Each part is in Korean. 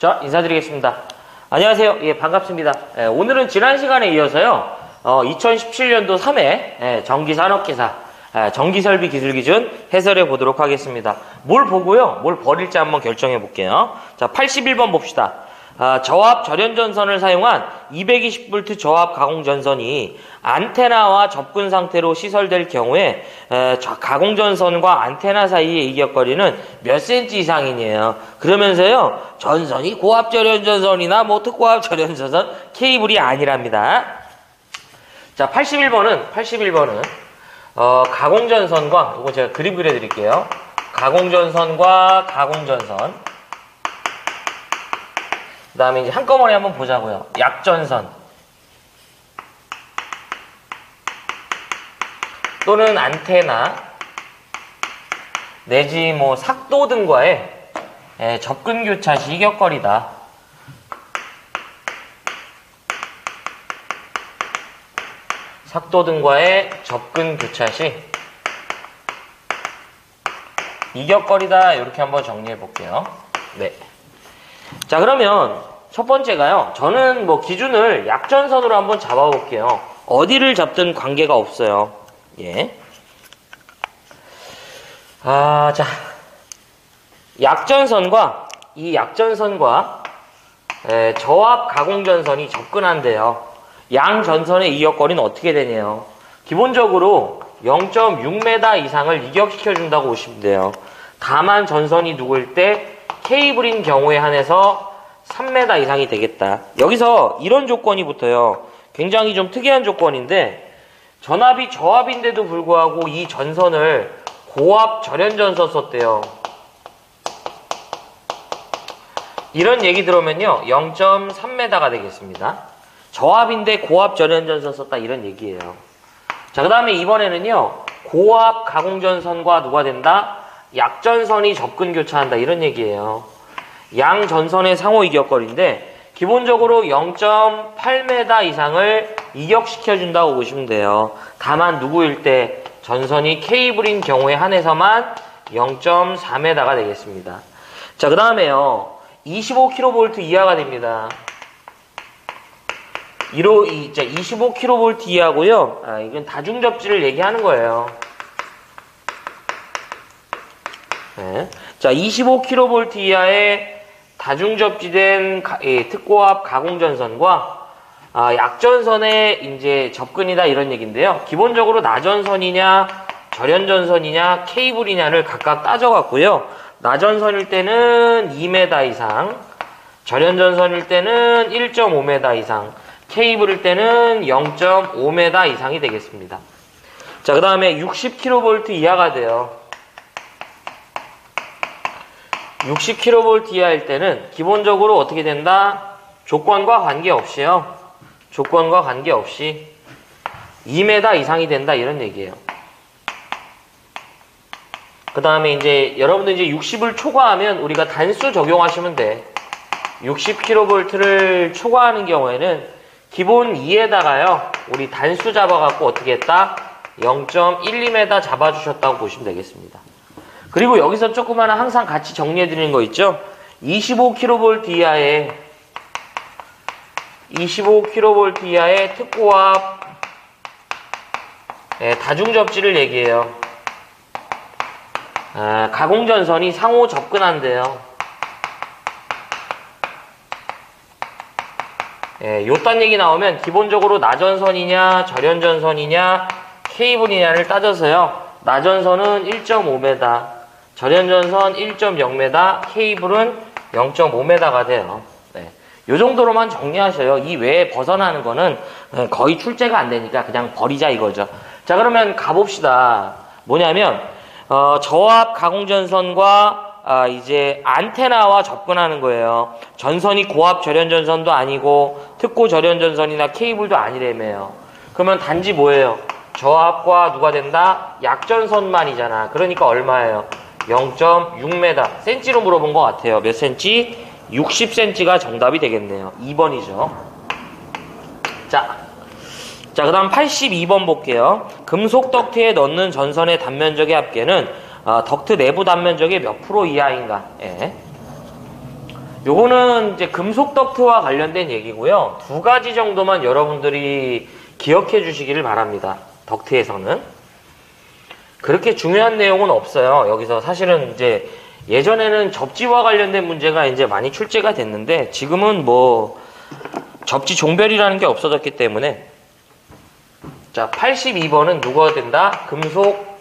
자, 인사드리겠습니다. 안녕하세요. 예, 반갑습니다. 오늘은 지난 시간에 이어서요, 2017년도 3회 전기산업기사 전기설비기술기준 해설해 보도록 하겠습니다. 뭘 보고요, 뭘 버릴지 한번 결정해 볼게요. 자, 81번 봅시다. 저압 절연전선을 사용한 220V 저압 가공전선이 안테나와 접근 상태로 시설될 경우에 가공전선과 안테나 사이의 이격거리는 몇 cm 이상이네요. 그러면서요, 전선이 고압 절연전선이나 특고압 절연전선 케이블이 아니랍니다. 자, 81번은 가공전선과, 이거 제가 그림 그려드릴게요. 가공전선과 가공전선. 그 다음에 이제 한꺼번에 한번 보자고요. 약전선. 또는 안테나. 내지 삭도 등과의 접근 교차 시 이격거리다. 삭도 등과의 접근 교차 시 이격거리다. 이렇게 한번 정리해 볼게요. 네. 자, 그러면 첫 번째가요. 저는 기준을 약전선으로 한번 잡아 볼게요. 어디를 잡든 관계가 없어요. 예. 자. 약전선과 저압 가공전선이 접근한대요. 양 전선의 이격거리는 어떻게 되냐요? 기본적으로 0.6m 이상을 이격시켜 준다고 보시면 돼요. 다만 전선이 누구일 때 케이블인 경우에 한해서 3m 이상이 되겠다. 여기서 이런 조건이 붙어요. 굉장히 좀 특이한 조건인데, 전압이 저압인데도 불구하고 이 전선을 고압 절연전선 썼대요. 이런 얘기 들으면요, 0.3m가 되겠습니다. 저압인데 고압 절연전선 썼다, 이런 얘기예요. 자, 그 다음에 이번에는요, 고압 가공전선과 누가 된다? 약전선이 접근 교차한다, 이런 얘기예요. 양 전선의 상호 이격거리인데 기본적으로 0.8m 이상을 이격시켜준다고 보시면 돼요. 다만 누구일 때 전선이 케이블인 경우에 한해서만 0.4m가 되겠습니다. 자, 그 다음에요, 25kV 이하가 됩니다. 25kV 이하고요. 이건 다중접지를 얘기하는 거예요. 네. 자, 25kV 이하의 다중접지된 특고압 가공전선과 약전선의 이제 접근이다, 이런 얘기인데요. 기본적으로 나전선이냐 절연전선이냐 케이블이냐를 각각 따져갖고요. 나전선일 때는 2m 이상, 절연전선일 때는 1.5m 이상, 케이블일 때는 0.5m 이상이 되겠습니다. 자, 그 다음에 60kV 이하가 돼요. 60kV 이하일 때는 기본적으로 어떻게 된다? 조건과 관계없이요. 조건과 관계없이 2m 이상이 된다, 이런 얘기예요. 그 다음에 이제 여러분들 이제 60을 초과하면 우리가 단수 적용하시면 돼. 60kV를 초과하는 경우에는 기본 2에다가요, 우리 단수 잡아갖고 어떻게 했다? 0.12m 잡아주셨다고 보시면 되겠습니다. 그리고 여기서 조금 하나 항상 같이 정리해드리는 거 있죠? 25kV 이하의 특고압 다중접지를 얘기해요. 가공전선이 상호 접근한대요. 요딴 얘기 나오면 기본적으로 나전선이냐 절연전선이냐 케이블이냐를 따져서요, 나전선은 1.5m, 절연전선 1.0m, 케이블은 0.5m가 돼요. 네. 요 정도로만 정리하셔요. 이 외에 벗어나는 거는 거의 출제가 안 되니까 그냥 버리자, 이거죠. 자, 그러면 가봅시다. 뭐냐면, 저압 가공전선과 이제 안테나와 접근하는 거예요. 전선이 고압 절연전선도 아니고 특고 절연전선이나 케이블도 아니래매요. 그러면 단지 뭐예요? 저압과 누가 된다? 약전선만이잖아. 그러니까 얼마예요? 0.6m. 센치로 물어본 것 같아요. 몇 센치? 60cm가 정답이 되겠네요. 2번이죠. 자, 그 다음 82번 볼게요. 금속 덕트에 넣는 전선의 단면적의 합계는 덕트 내부 단면적의 몇 프로 이하인가? 예. 요거는 이제 금속 덕트와 관련된 얘기고요. 두 가지 정도만 여러분들이 기억해 주시기를 바랍니다. 덕트에서는. 그렇게 중요한 내용은 없어요. 여기서 사실은 이제 예전에는 접지와 관련된 문제가 이제 많이 출제가 됐는데 지금은 뭐 접지 종별이라는 게 없어졌기 때문에 자, 82번은 누가 된다? 금속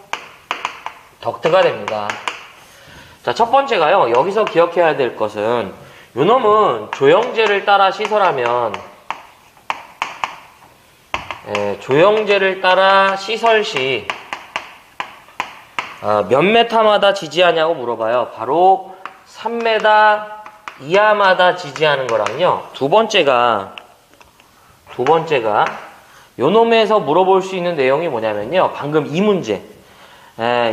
덕트가 됩니다. 자, 첫 번째가요. 여기서 기억해야 될 것은 요놈은 조영제를 따라 시설하면 조영제를 따라 시설 시 몇 메타마다 지지하냐고 물어봐요. 바로 3m 이하마다 지지하는 거랑요. 두 번째가 요놈에서 물어볼 수 있는 내용이 뭐냐면요. 방금 이 문제.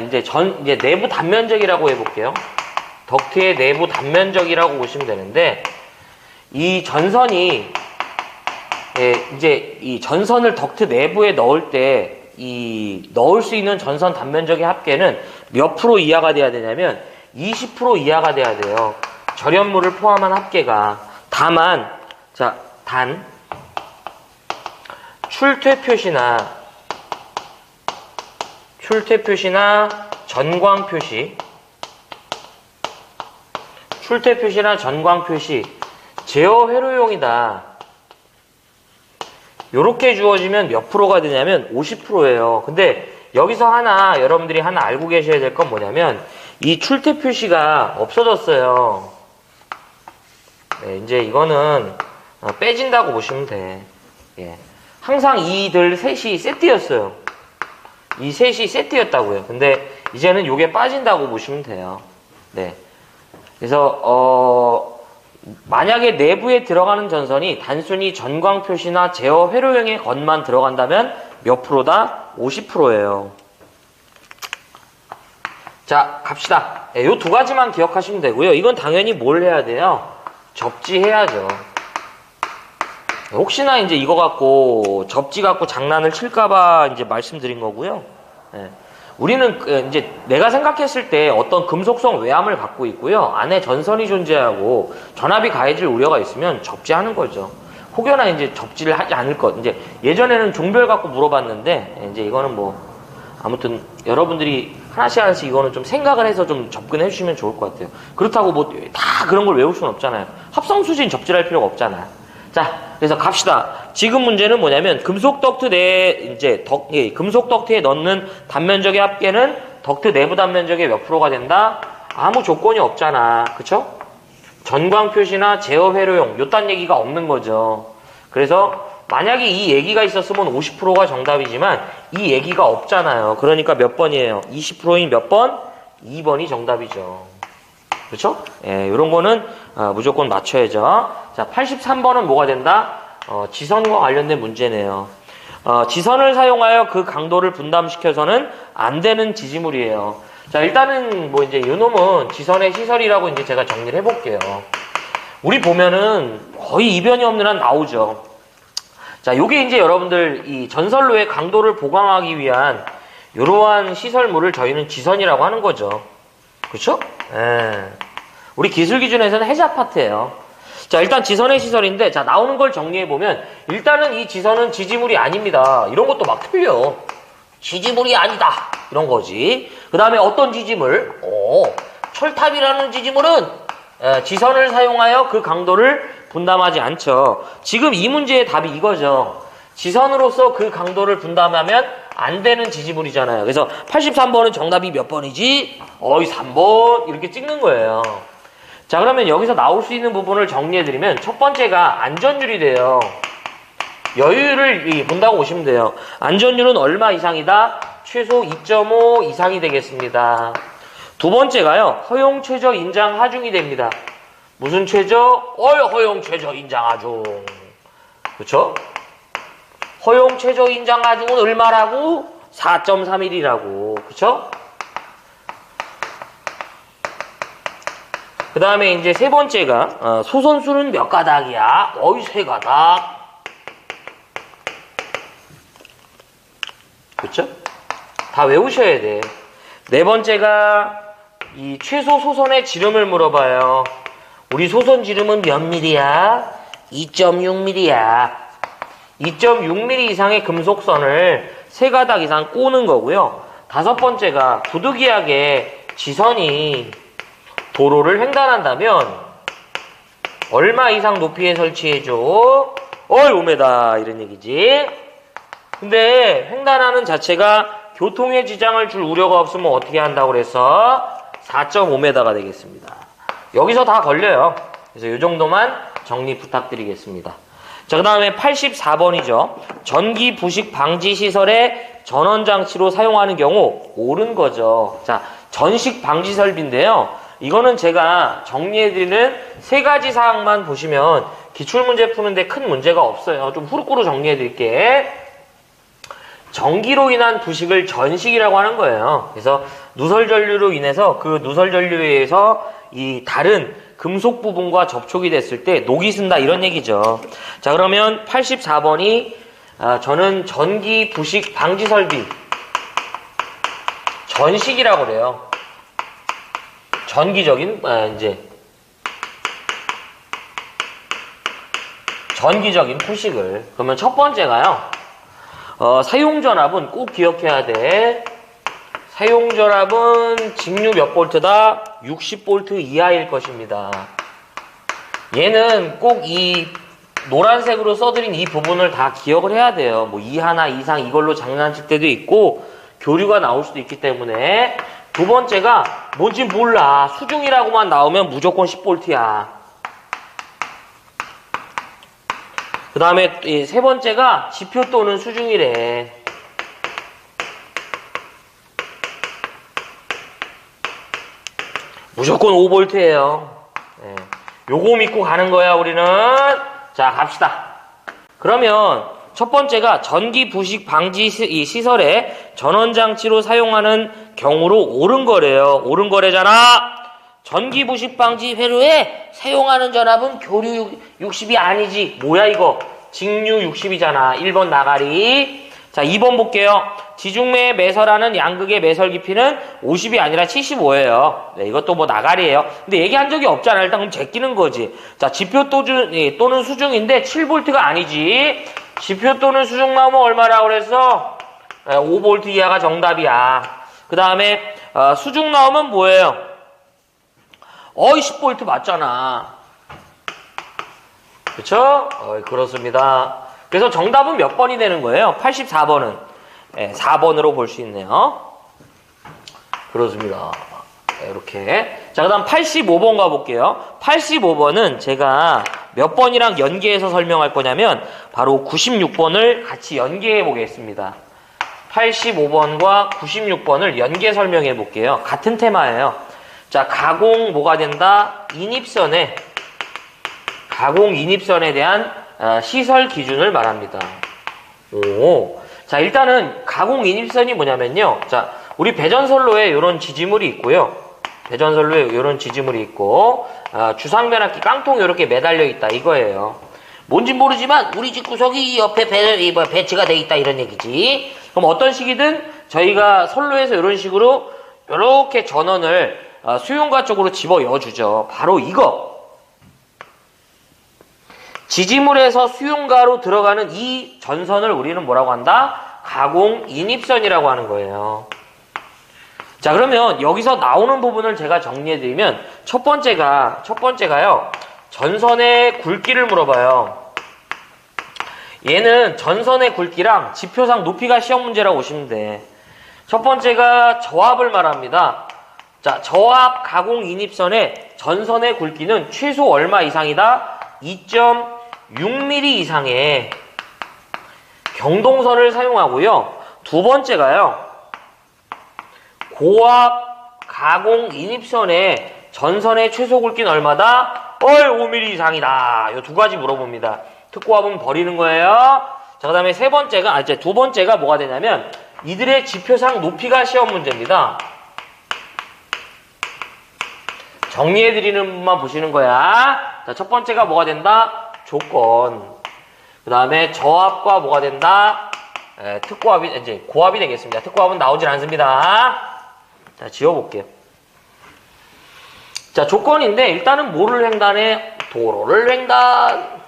이제 내부 단면적이라고 해볼게요. 덕트의 내부 단면적이라고 보시면 되는데, 이 전선이, 이제 이 전선을 덕트 내부에 넣을 때, 넣을 수 있는 전선 단면적의 합계는 몇 프로 이하가 돼야 되냐면, 20% 이하가 돼야 돼요. 절연물을 포함한 합계가. 다만, 출퇴 표시나 전광 표시, 제어 회로용이다. 요렇게 주어지면 몇 프로가 되냐면 50%예요. 근데 여기서 여러분들이 하나 알고 계셔야 될 건 뭐냐면 이 출퇴 표시가 없어졌어요. 네, 이제 이거는 빼진다고 보시면 돼. 예. 항상 이들 셋이 세트였어요. 이 셋이 세트였다고요. 근데 이제는 요게 빠진다고 보시면 돼요. 네. 그래서 만약에 내부에 들어가는 전선이 단순히 전광 표시나 제어 회로형의 것만 들어간다면 몇 프로다? 50%예요. 자, 갑시다. 요 두 가지만 기억하시면 되고요. 이건 당연히 뭘 해야 돼요? 접지해야죠. 혹시나 이제 이거 갖고 접지 갖고 장난을 칠까봐 이제 말씀드린 거고요. 예. 우리는 이제 내가 생각했을 때 어떤 금속성 외암을 갖고 있고요. 안에 전선이 존재하고 전압이 가해질 우려가 있으면 접지하는 거죠. 혹여나 이제 접지를 하지 않을 것. 이제 예전에는 종별 갖고 물어봤는데 이제 이거는 뭐 아무튼 여러분들이 하나씩 이거는 좀 생각을 해서 좀 접근해 주시면 좋을 것 같아요. 그렇다고 뭐 다 그런 걸 외울 수는 없잖아요. 합성수진 접지를 할 필요가 없잖아요. 자, 그래서 갑시다. 지금 문제는 뭐냐면 금속 덕트 금속 덕트에 넣는 단면적의 합계는 덕트 내부 단면적의 몇 프로가 된다? 아무 조건이 없잖아. 그쵸? 전광 표시나 제어 회로용 요딴 얘기가 없는 거죠. 그래서 만약에 이 얘기가 있었으면 50%가 정답이지만 이 얘기가 없잖아요. 그러니까 몇 번이에요? 20%인 몇 번? 2번이 정답이죠. 그렇죠? 예, 이런 거는 무조건 맞춰야죠. 자, 83번은 뭐가 된다? 지선과 관련된 문제네요. 지선을 사용하여 그 강도를 분담시켜서는 안 되는 지지물이에요. 자, 일단은 뭐 이제 요놈은 지선의 시설이라고 이제 제가 정리를 해볼게요. 우리 보면은 거의 이변이 없는 한 나오죠. 자, 요게 이제 여러분들 이 전선로의 강도를 보강하기 위한 이러한 시설물을 저희는 지선이라고 하는 거죠. 그렇죠? 예. 우리 기술 기준에서는 해자 파트예요. 자, 일단 지선의 시설인데, 자, 나오는 걸 정리해보면, 일단은 이 지선은 지지물이 아닙니다. 이런 것도 막 틀려. 지지물이 아니다. 이런 거지. 그 다음에 어떤 지지물? 철탑이라는 지지물은 지선을 사용하여 그 강도를 분담하지 않죠. 지금 이 문제의 답이 이거죠. 지선으로서 그 강도를 분담하면 안 되는 지지물이잖아요. 그래서 83번은 정답이 몇 번이지? 3번. 이렇게 찍는 거예요. 자, 그러면 여기서 나올 수 있는 부분을 정리해드리면 첫 번째가 안전율이 돼요. 여유를 본다고 보시면 돼요. 안전율은 얼마 이상이다? 최소 2.5 이상이 되겠습니다. 두 번째가요. 허용 최저 인장 하중이 됩니다. 무슨 최저? 허용 최저 인장 하중. 그렇죠? 허용 최저 인장 하중은 얼마라고? 4.31이라고. 그쵸? 그 다음에 이제 세 번째가, 소선수는 몇 가닥이야? 3가닥. 그쵸? 다 외우셔야 돼. 네 번째가, 이 최소 소선의 지름을 물어봐요. 우리 소선 지름은 몇 mm야? 2.6mm야. 2.6mm 이상의 금속선을 3가닥 이상 꼬는 거고요. 5번째가 부득이하게 지선이 도로를 횡단한다면 얼마 이상 높이에 설치해줘? 5m 이런 얘기지. 근데 횡단하는 자체가 교통에 지장을 줄 우려가 없으면 어떻게 한다고 그랬어? 4.5m가 되겠습니다. 여기서 다 걸려요. 그래서 이 정도만 정리 부탁드리겠습니다. 자, 그 다음에 84번이죠. 전기 부식 방지 시설의 전원장치로 사용하는 경우 옳은 거죠. 자, 전식 방지 설비인데요. 이거는 제가 정리해드리는 3가지 사항만 보시면 기출문제 푸는데 큰 문제가 없어요. 좀 후루꾸루 정리해드릴게. 전기로 인한 부식을 전식이라고 하는 거예요. 그래서 누설전류로 인해서 그 누설전류에 의해서 이 다른 금속 부분과 접촉이 됐을 때 녹이 쓴다 이런 얘기죠. 자, 그러면 84번이 저는 전기 부식 방지 설비 전식이라고 그래요. 전기적인 전기적인 부식을. 그러면 첫 번째가요. 사용전압은 꼭 기억해야 돼. 사용전압은 직류 몇 볼트다? 60V 이하일 것입니다. 얘는 꼭 이 노란색으로 써드린 이 부분을 다 기억을 해야 돼요. 뭐 2하나 이상 이걸로 장난칠 때도 있고 교류가 나올 수도 있기 때문에. 두 번째가 뭔지 몰라. 수중이라고만 나오면 무조건 10V야. 그 다음에 세 번째가 지표 또는 수중이래. 무조건 5V예요. 네. 요거 믿고 가는 거야 우리는. 자, 갑시다. 그러면 첫 번째가 전기 부식 방지 시설에 전원장치로 사용하는 경우로 옳은 거래요. 옳은 거래잖아. 전기 부식 방지 회로에 사용하는 전압은 교류 60이 아니지. 뭐야 이거? 직류 60이잖아. 1번 나가리. 자, 2번 볼게요. 지중매에 매설하는 양극의 매설 깊이는 50이 아니라 75예요. 네, 이것도 뭐 나가리예요. 근데 얘기한 적이 없잖아. 일단 그럼 제끼는 거지. 자, 지표 또는 수중인데 7V가 아니지. 지표 또는 수중 나오면 얼마라고 그랬어? 5V 이하가 정답이야. 그 다음에 수중 나오면 뭐예요? 10V 맞잖아. 그쵸? 그렇습니다. 그래서 정답은 몇 번이 되는 거예요? 84번은 4번으로 볼 수 있네요. 그렇습니다. 이렇게. 자, 그 다음 85번 가볼게요. 85번은 제가 몇 번이랑 연계해서 설명할 거냐면 바로 96번을 같이 연계해 보겠습니다. 85번과 96번을 연계 설명해 볼게요. 같은 테마예요. 자, 가공 뭐가 된다? 가공 인입선에 대한 시설 기준을 말합니다. 자, 일단은 가공 인입선이 뭐냐면요. 자, 우리 배전선로에 이런 지지물이 있고요. 배전선로에 이런 지지물이 있고, 주상변압기 깡통이 이렇게 매달려 있다 이거예요. 뭔진 모르지만 우리 집 구석이 옆에 배치가 돼 있다 이런 얘기지. 그럼 어떤 식이든 저희가 선로에서 이런 식으로 이렇게 전원을 수용가 쪽으로 집어 넣어주죠. 바로 이거. 지지물에서 수용가로 들어가는 이 전선을 우리는 뭐라고 한다? 가공 인입선이라고 하는 거예요. 자, 그러면 여기서 나오는 부분을 제가 정리해드리면 첫 번째가요. 전선의 굵기를 물어봐요. 얘는 전선의 굵기랑 지표상 높이가 시험 문제라고 보시면 돼. 첫 번째가 저압을 말합니다. 자, 저압 가공 인입선의 전선의 굵기는 최소 얼마 이상이다? 2.6mm 이상의 경동선을 사용하고요. 두 번째가요. 고압 가공 인입선의 전선의 최소 굵기는 얼마다? 5mm 이상이다. 이 두 가지 물어봅니다. 특고압은 버리는 거예요. 자, 그 다음에 두 번째가 뭐가 되냐면 이들의 지표상 높이가 시험 문제입니다. 정리해드리는 분만 보시는 거야. 자, 첫 번째가 뭐가 된다? 조건. 그 다음에 저압과 뭐가 된다? 특고압이, 이제 고압이 되겠습니다. 특고압은 나오질 않습니다. 자, 지워볼게요. 자, 조건인데 일단은 뭐를 횡단해? 도로를 횡단.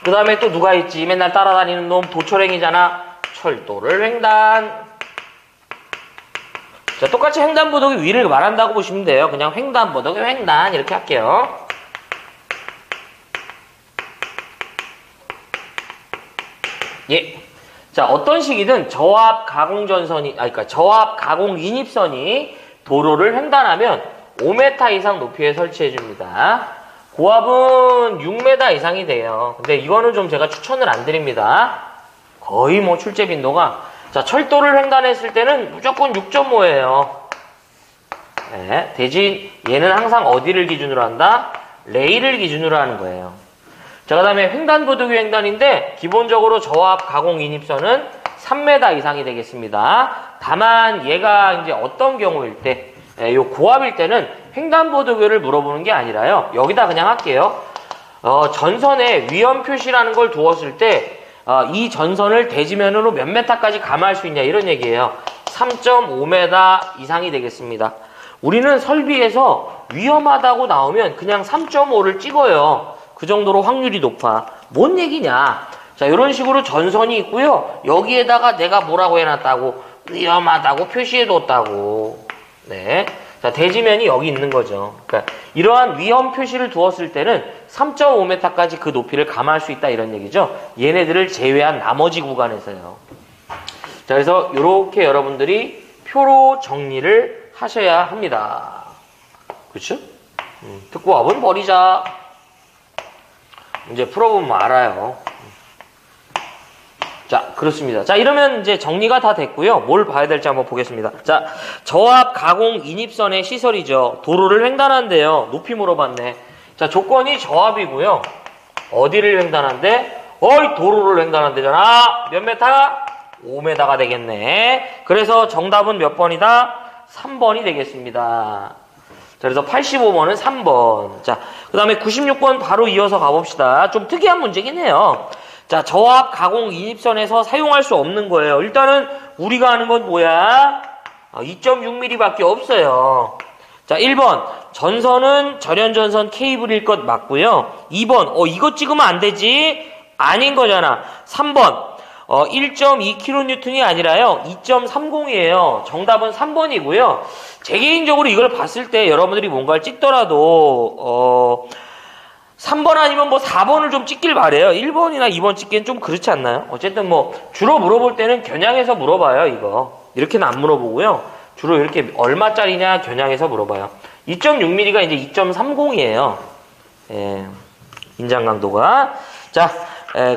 그 다음에 또 누가 있지? 맨날 따라다니는 놈 도철행이잖아. 철도를 횡단. 자, 똑같이 횡단보도의 위를 말한다고 보시면 돼요. 그냥 횡단보도의 횡단 이렇게 할게요. 예. 자, 어떤 식이든 저압 가공전선이, 그러니까 저압 가공 인입선이 도로를 횡단하면 5m 이상 높이에 설치해 줍니다. 고압은 6m 이상이 돼요. 근데 이거는 좀 제가 추천을 안 드립니다. 거의 뭐 출제 빈도가. 자, 철도를 횡단했을 때는 무조건 6.5예요. 네, 대신 얘는 항상 어디를 기준으로 한다? 레일을 기준으로 하는 거예요. 자, 그 다음에 횡단보도교 횡단인데 기본적으로 저압 가공 인입선은 3m 이상이 되겠습니다. 다만 얘가 이제 어떤 경우일 때, 요 고압일 때는 횡단보도교를 물어보는 게 아니라요. 여기다 그냥 할게요. 전선에 위험 표시라는 걸 두었을 때 이 전선을 대지면으로 몇 메타까지 감화할 수 있냐 이런 얘기예요. 3.5m 이상이 되겠습니다. 우리는 설비에서 위험하다고 나오면 그냥 3.5를 찍어요. 그 정도로 확률이 높아. 뭔 얘기냐? 자, 이런 식으로 전선이 있고요. 여기에다가 내가 뭐라고 해놨다고? 위험하다고 표시해뒀다고. 네. 자, 대지면이 여기 있는 거죠. 그러니까 이러한 위험 표시를 두었을 때는 3.5m까지 그 높이를 감화할 수 있다 이런 얘기죠. 얘네들을 제외한 나머지 구간에서요. 자, 그래서 이렇게 여러분들이 표로 정리를 하셔야 합니다. 그렇죠? 특고압은 버리자. 이제 풀어보면 알아요. 자, 그렇습니다. 자, 이러면 이제 정리가 다 됐고요. 뭘 봐야 될지 한번 보겠습니다. 자, 저압 가공 인입선의 시설이죠. 도로를 횡단한대요. 높이 물어봤네. 자, 조건이 저압이고요. 어디를 횡단한대? 도로를 횡단한대잖아. 몇 메타? 5m가 되겠네. 그래서 정답은 몇 번이다? 3번이 되겠습니다. 자, 그래서 85번은 3번. 자, 그 다음에 96번 바로 이어서 가봅시다. 좀 특이한 문제긴 해요. 자, 저압 가공 인입선에서 사용할 수 없는 거예요. 일단은 우리가 아는 건 뭐야? 2.6mm 밖에 없어요. 자, 1번 전선은 절연전선 케이블일 것 맞고요. 2번 이거 찍으면 안 되지? 아닌 거잖아. 3번 1.2kN이 아니라요 2.30이에요. 정답은 3번이고요. 제 개인적으로 이걸 봤을 때 여러분들이 뭔가를 찍더라도 3번 아니면 뭐 4번을 좀 찍길 바래요. 1번이나 2번 찍기엔 좀 그렇지 않나요? 어쨌든 뭐 주로 물어볼 때는 겨냥해서 물어봐요. 이거 이렇게는 안 물어보고요. 주로 이렇게 얼마짜리냐 겨냥해서 물어봐요. 2.6mm가 이제 2.30이에요. 예, 인장 강도가. 자,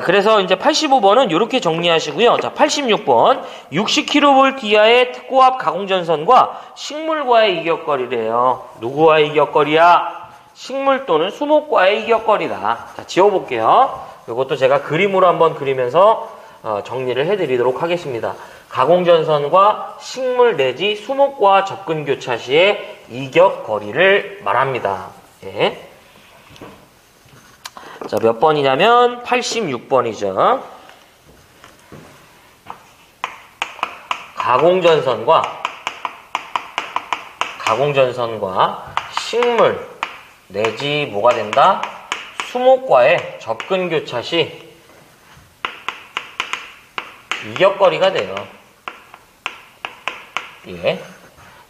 그래서 이제 85번은 이렇게 정리하시고요. 자, 86번 60kV 이하의 특고압 가공전선과 식물과의 이격거리래요. 누구와의 이격거리야? 식물 또는 수목과의 이격거리다. 자, 지워볼게요. 이것도 제가 그림으로 한번 그리면서 정리를 해드리도록 하겠습니다. 가공전선과 식물 내지 수목과 접근 교차 시의 이격거리를 말합니다. 예. 자, 몇 번이냐면 86번이죠. 가공전선과 식물 내지 뭐가 된다? 수목과의 접근 교차 시 이격거리가 돼요. 예.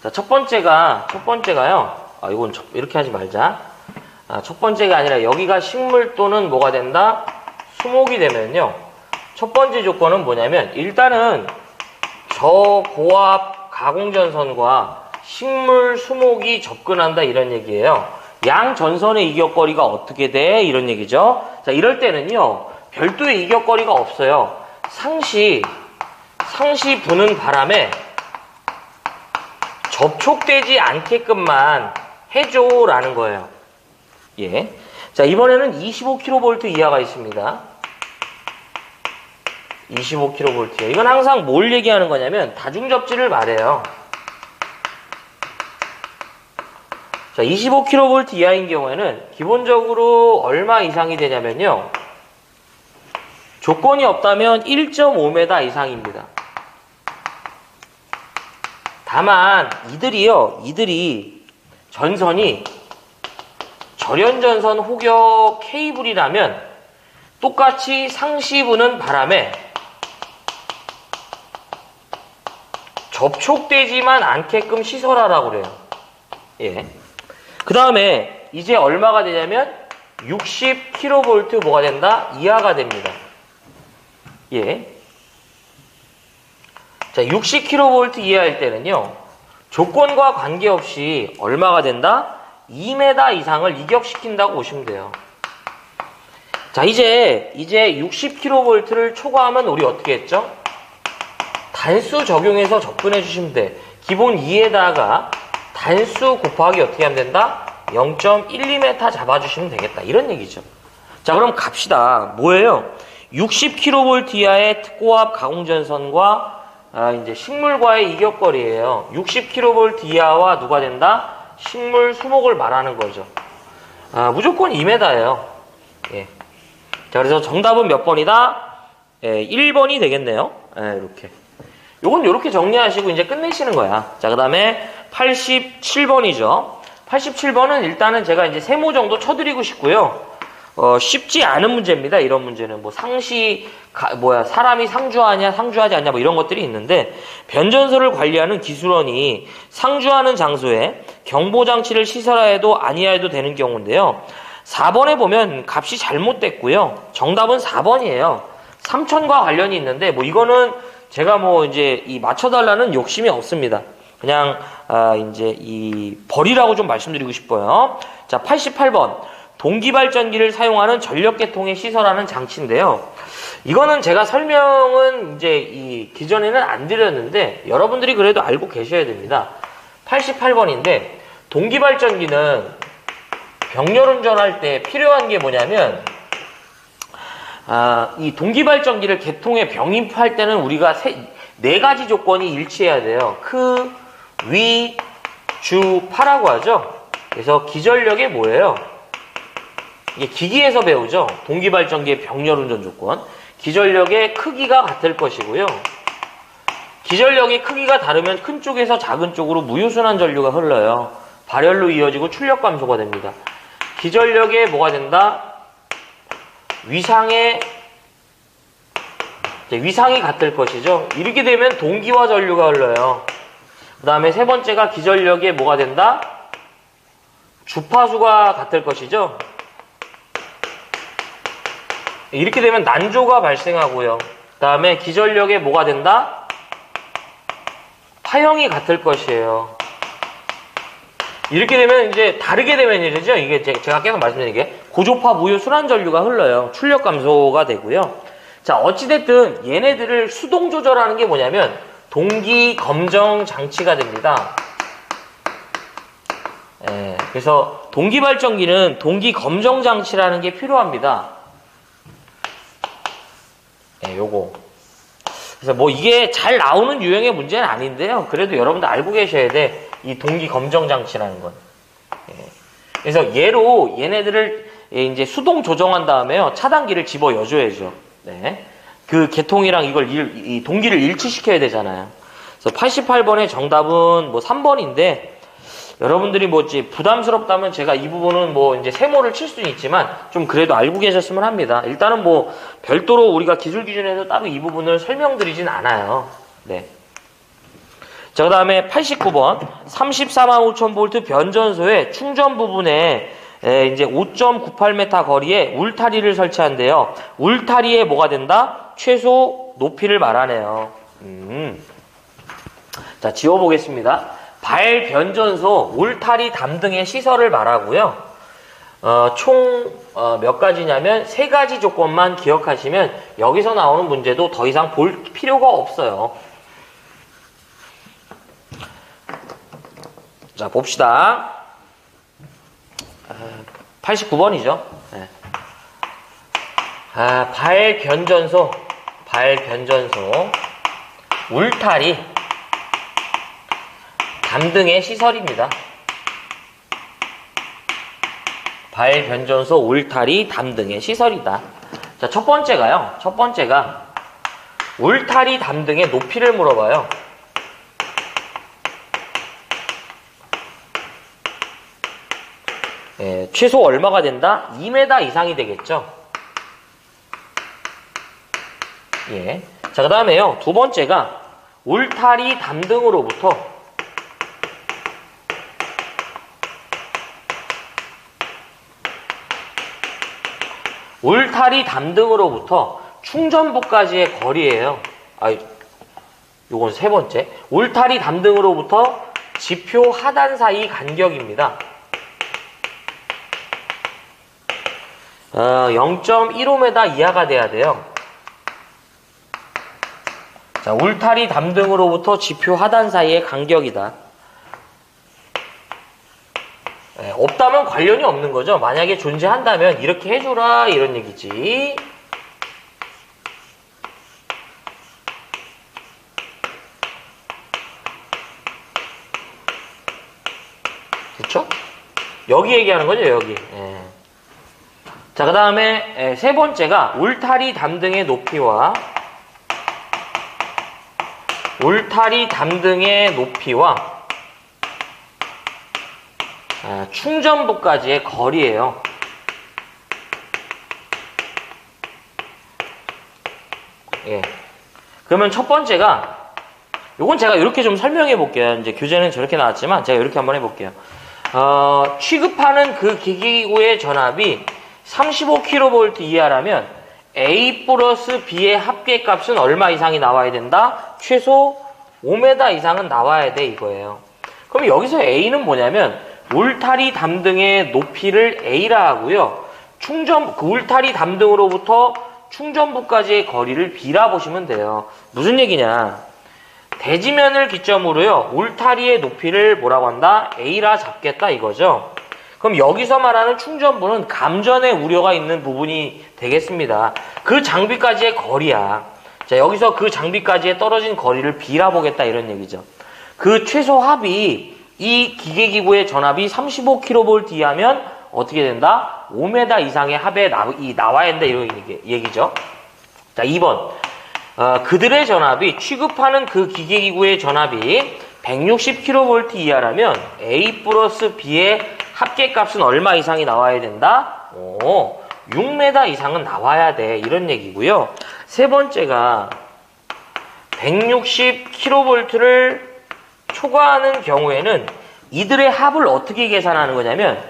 자, 첫 번째가요. 이건 이렇게 하지 말자. 첫 번째가 아니라 여기가 식물 또는 뭐가 된다? 수목이 되면요. 첫 번째 조건은 뭐냐면 일단은 저고압 가공전선과 식물, 수목이 접근한다 이런 얘기예요. 양 전선의 이격거리가 어떻게 돼? 이런 얘기죠. 자, 이럴 때는요. 별도의 이격거리가 없어요. 상시 부는 바람에 접촉되지 않게끔만 해줘라는 거예요. 예. 자, 이번에는 25kV 이하가 있습니다. 25kV. 이건 항상 뭘 얘기하는 거냐면 다중접지를 말해요. 자, 25kV 이하인 경우에는 기본적으로 얼마 이상이 되냐면요. 조건이 없다면 1.5m 이상입니다. 다만 이들이 전선이 절연전선 호격 케이블이라면 똑같이 상시 부는 바람에 접촉되지만 않게끔 시설하라고 그래요. 예. 그 다음에 이제 얼마가 되냐면 60kV 뭐가 된다? 이하가 됩니다. 예. 자, 60kV 이하일 때는요, 조건과 관계없이 얼마가 된다? 2m 이상을 이격시킨다고 보시면 돼요. 자, 이제 60kV를 초과하면 우리 어떻게 했죠? 단수 적용해서 접근해 주시면 돼. 기본 2에다가 단수 곱하기 어떻게 하면 된다? 0.12m 잡아주시면 되겠다. 이런 얘기죠. 자, 그럼 갑시다. 뭐예요? 60kV 이하의 특고압 가공전선과 이제 식물과의 이격거리예요. 60kV 이하와 누가 된다? 식물 수목을 말하는 거죠. 무조건 2m예요. 예. 자, 그래서 정답은 몇 번이다? 예, 1번이 되겠네요. 예, 이렇게. 요건 요렇게 정리하시고 이제 끝내시는 거야. 자, 그 다음에 87번이죠. 87번은 일단은 제가 이제 세모 정도 쳐드리고 싶고요. 쉽지 않은 문제입니다. 이런 문제는 뭐 사람이 상주하냐 상주하지 않냐 뭐 이런 것들이 있는데, 변전소를 관리하는 기술원이 상주하는 장소에 경보장치를 시설하여도 아니하여도 되는 경우인데요. 4번에 보면 값이 잘못됐고요. 정답은 4번이에요. 3천과 관련이 있는데, 뭐 이거는 제가 뭐 이제 맞춰달라는 욕심이 없습니다. 그냥 이제 버리라고 좀 말씀드리고 싶어요. 자, 88번. 동기발전기를 사용하는 전력계통에 시설하는 장치인데요. 이거는 제가 설명은 이제 기존에는 안 드렸는데 여러분들이 그래도 알고 계셔야 됩니다. 88번인데, 동기발전기는 병렬운전할 때 필요한 게 뭐냐면, 이 동기발전기를 계통에 병입할 때는 우리가 네 가지 조건이 일치해야 돼요. 크, 위, 주, 파라고 하죠. 그래서 기전력이 뭐예요? 이게 기기에서 배우죠. 동기발전기의 병렬운전 조건. 기전력의 크기가 같을 것이고요. 기전력의 크기가 다르면 큰 쪽에서 작은 쪽으로 무유순환 전류가 흘러요. 발열로 이어지고 출력 감소가 됩니다. 기전력에 뭐가 된다? 위상이 같을 것이죠. 이렇게 되면 동기와 전류가 흘러요. 그 다음에 세 번째가 기전력에 뭐가 된다? 주파수가 같을 것이죠. 이렇게 되면 난조가 발생하고요. 그 다음에 기전력에 뭐가 된다? 파형이 같을 것이에요. 이렇게 되면 이제 다르게 되면 이러죠. 이게 제가 계속 말씀드린 게 고조파 무유 순환 전류가 흘러요. 출력 감소가 되고요. 자, 어찌됐든 얘네들을 수동 조절하는 게 뭐냐면 동기 검정 장치가 됩니다. 예, 그래서 동기 발전기는 동기 검정 장치라는 게 필요합니다. 예, 요거. 그래서 뭐 이게 잘 나오는 유형의 문제는 아닌데요. 그래도 여러분들 알고 계셔야 돼. 이 동기 검정 장치라는 건. 예. 그래서 얘네들을 이제 수동 조정한 다음에요. 차단기를 집어 여줘야죠. 네. 그 계통이랑 이 동기를 일치시켜야 되잖아요. 그래서 88번의 정답은 뭐 3번인데, 여러분들이 뭐 부담스럽다면 제가 이 부분은 뭐 이제 세모를 칠 수는 있지만 좀 그래도 알고 계셨으면 합니다. 일단은 뭐 별도로 우리가 기술 기준에서 따로 이 부분을 설명드리진 않아요. 네. 자, 그 다음에 89번 345,000V 변전소의 충전 부분에 이제 5.98m 거리에 울타리를 설치한대요. 울타리에 뭐가 된다? 최소 높이를 말하네요. 자, 지워보겠습니다. 발변전소, 울타리 담등의 시설을 말하고요. 총 몇 가지냐면 3가지 조건만 기억하시면 여기서 나오는 문제도 더 이상 볼 필요가 없어요. 자, 봅시다. 89번이죠. 네. 발변전소, 울타리 담등의 시설입니다. 발변전소, 울타리 담등의 시설이다. 자, 첫 번째가 울타리 담등의 높이를 물어봐요. 최소 얼마가 된다? 2m 이상이 되겠죠. 예. 자, 그 다음에요. 두 번째가 울타리 담등으로부터 충전부까지의 거리예요. 요건 세 번째. 울타리 담등으로부터 지표 하단 사이 간격입니다. 0.15m 이하가 돼야 돼요. 자, 울타리 담등으로부터 지표 하단 사이의 간격이다. 없다면 관련이 없는 거죠. 만약에 존재한다면 이렇게 해줘라 이런 얘기지. 그쵸? 여기 얘기하는 거죠, 여기. 예. 자, 그 다음에 세 번째가 울타리 담등의 높이와 충전부까지의 거리예요. 예. 그러면 첫 번째가 요건 제가 이렇게 좀 설명해 볼게요. 이제 교재는 저렇게 나왔지만 제가 이렇게 한번 해볼게요. 취급하는 그 기기구의 전압이 35kV 이하라면 A 플러스 B의 합계값은 얼마 이상이 나와야 된다? 최소 5m 이상은 나와야 돼 이거예요. 그럼 여기서 A는 뭐냐면 울타리 담등의 높이를 A라 하고요. 그 울타리 담등으로부터 충전부까지의 거리를 B라 보시면 돼요. 무슨 얘기냐? 대지면을 기점으로요. 울타리의 높이를 뭐라고 한다? A라 잡겠다 이거죠. 그럼 여기서 말하는 충전부는 감전의 우려가 있는 부분이 되겠습니다. 그 장비까지의 거리야. 자, 여기서 그 장비까지의 떨어진 거리를 B라 보겠다 이런 얘기죠. 그 최소 합이 이 기계기구의 전압이 35kV 이하면 어떻게 된다? 5m 이상의 합에 나와야 된다 이런 얘기죠. 자, 2번. 그들의 전압이 취급하는 그 기계기구의 전압이 160kV 이하라면 A 플러스 B의 합계값은 얼마 이상이 나와야 된다? 6m 이상은 나와야 돼. 이런 얘기고요. 세 번째가 160kV를 초과하는 경우에는 이들의 합을 어떻게 계산하는 거냐면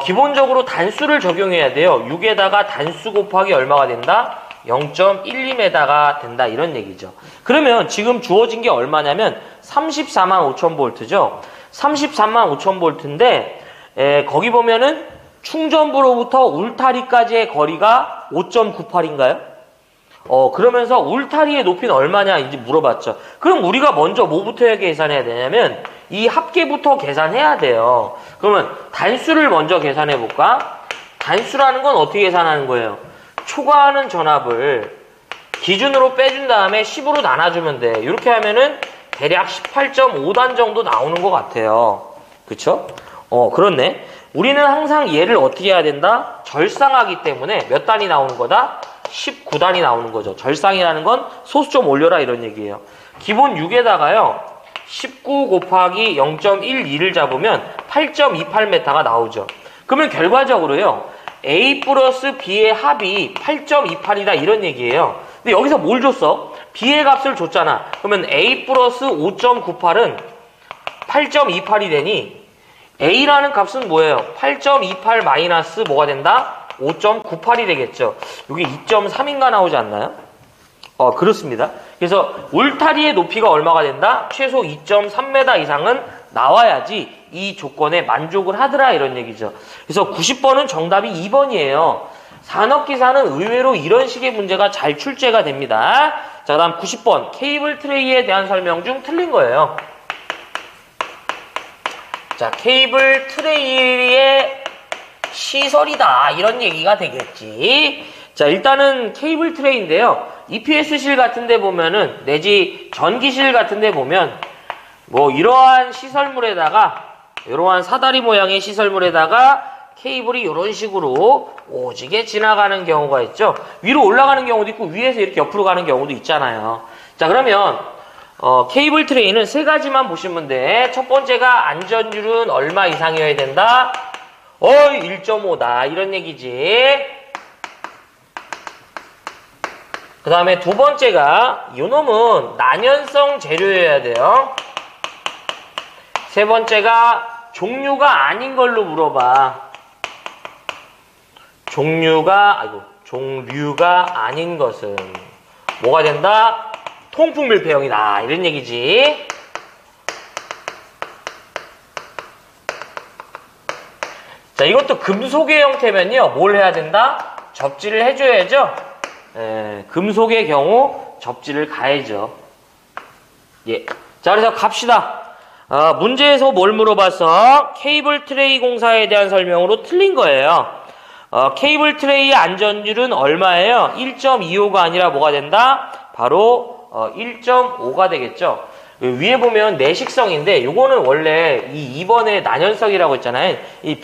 기본적으로 단수를 적용해야 돼요. 6에다가 단수 곱하기 얼마가 된다? 0.12m가 된다 이런 얘기죠. 그러면 지금 주어진 게 얼마냐면 34만 5천 볼트죠. 34만 5천 볼트인데 거기 보면은 충전부로부터 울타리까지의 거리가 5.98인가요? 그러면서 울타리의 높이는 얼마냐 이제 물어봤죠. 그럼 우리가 먼저 뭐부터 계산해야 되냐면 이 합계부터 계산해야 돼요. 그러면 단수를 먼저 계산해 볼까? 단수라는 건 어떻게 계산하는 거예요? 초과하는 전압을 기준으로 빼준 다음에 10으로 나눠주면 돼. 이렇게 하면은 대략 18.5단 정도 나오는 것 같아요. 그쵸? 그렇네. 우리는 항상 얘를 어떻게 해야 된다? 절상하기 때문에 몇 단이 나오는 거다? 19단이 나오는 거죠. 절상이라는 건 소수 좀 올려라 이런 얘기예요. 기본 6에다가요. 19 곱하기 0.12를 잡으면 8.28m가 나오죠. 그러면 결과적으로요. A 플러스 B의 합이 8.28이다 이런 얘기예요. 근데 여기서 뭘 줬어? B의 값을 줬잖아. 그러면 A 플러스 5.98은 8.28이 되니 A라는 값은 뭐예요? 8.28 마이너스 뭐가 된다? 5.98이 되겠죠. 이게 2.3인가 나오지 않나요? 그렇습니다. 그래서 울타리의 높이가 얼마가 된다? 최소 2.3m 이상은 나와야지 이 조건에 만족을 하더라 이런 얘기죠. 그래서 90번은 정답이 2번이에요. 산업기사는 의외로 이런 식의 문제가 잘 출제가 됩니다. 자, 다음 90번 케이블 트레이에 대한 설명 중 틀린 거예요. 자, 케이블 트레이의 시설이다 이런 얘기가 되겠지. 자, 일단은 케이블 트레이인데요. EPS실 같은 데 보면은 내지 전기실 같은 데 보면 뭐 이러한 시설물에다가 이러한 사다리 모양의 시설물에다가 케이블이 이런 식으로 오지게 지나가는 경우가 있죠. 위로 올라가는 경우도 있고 위에서 이렇게 옆으로 가는 경우도 있잖아요. 자, 그러면 케이블 트레이는 세 가지만 보시면 돼. 첫 번째가 안전율은 얼마 이상이어야 된다? 1.5다. 이런 얘기지. 그 다음에 두 번째가, 요놈은 난연성 재료여야 돼요. 세 번째가, 종류가 아닌 걸로 물어봐. 종류가 아닌 것은 뭐가 된다? 통풍 밀폐형이다. 이런 얘기지. 자, 이것도 금속의 형태면요. 뭘 해야 된다? 접지를 해줘야죠. 금속의 경우 접지를 가해죠. 예. 자, 그래서 갑시다. 문제에서 뭘 물어봤어? 케이블 트레이 공사에 대한 설명으로 틀린 거예요. 케이블 트레이의 안전율은 얼마예요? 1.25가 아니라 뭐가 된다? 바로 1.5가 되겠죠. 위에 보면 내식성인데 요거는 원래 이 2번에 난연성이라고 했잖아요. 이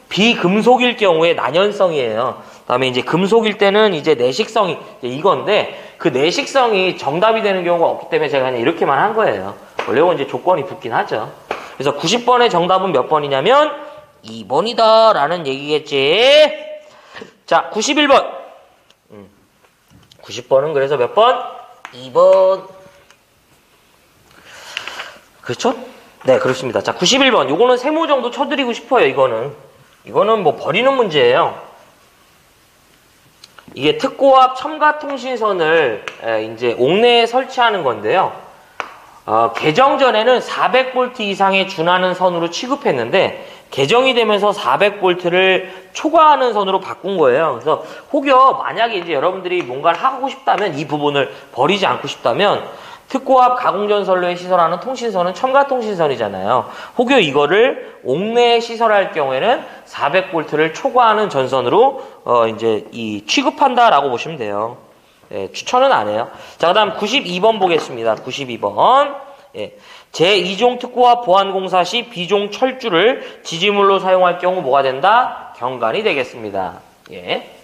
비금속일 경우에 난연성이에요. 그다음에 이제 금속일 때는 이제 내식성이 이건데 그 내식성이 정답이 되는 경우가 없기 때문에 제가 그냥 이렇게만 한 거예요. 원래 이제 조건이 붙긴 하죠. 그래서 90번의 정답은 몇 번이냐면 2번이다 라는 얘기겠지. 자, 91번. 90번은 그래서 몇 번? 2번. 그렇죠? 네, 그렇습니다. 자, 91번. 요거는 세모 정도 쳐드리고 싶어요, 이거는 뭐 버리는 문제예요. 이게 특고압 첨가통신선을 이제 옥내에 설치하는 건데요. 개정 전에는 400V 이상에 준하는 선으로 취급했는데 개정이 되면서 400V를 초과하는 선으로 바꾼 거예요. 그래서 혹여 만약에 이제 여러분들이 뭔가를 하고 싶다면 이 부분을 버리지 않고 싶다면 특고압 가공전선로에 시설하는 통신선은 첨가통신선이잖아요. 혹여 이거를 옥내에 시설할 경우에는 400V를 초과하는 전선으로 이제 취급한다라고 보시면 돼요. 예, 추천은 안 해요. 자, 그다음 92번 보겠습니다. 92번. 예. 제2종 특고압 보안공사 시 B종 철줄을 지지물로 사용할 경우 뭐가 된다? 경관이 되겠습니다. 예.